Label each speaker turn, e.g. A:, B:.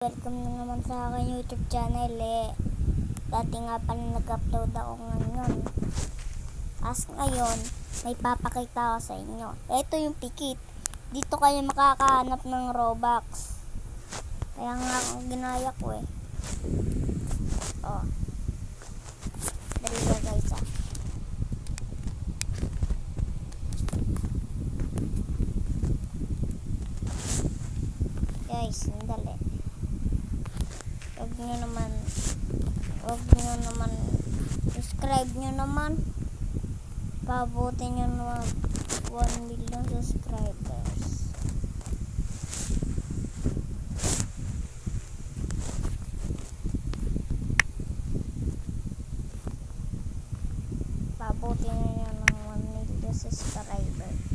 A: Welcome na naman sa aking YouTube channel Dati nga pala nag-upload ako ngayon. Ngayon, may papakita ko sa inyo. Ito yung pikit. Dito kayo makakahanap ng Robux. Kaya nga ang ginaya ko Oh. Dali na guys Guys, dali. Huwag nyo naman subscribe nyo naman. Pabuti nyo naman 1 million subscribers. Pabuti nyo ng 1 million subscribers.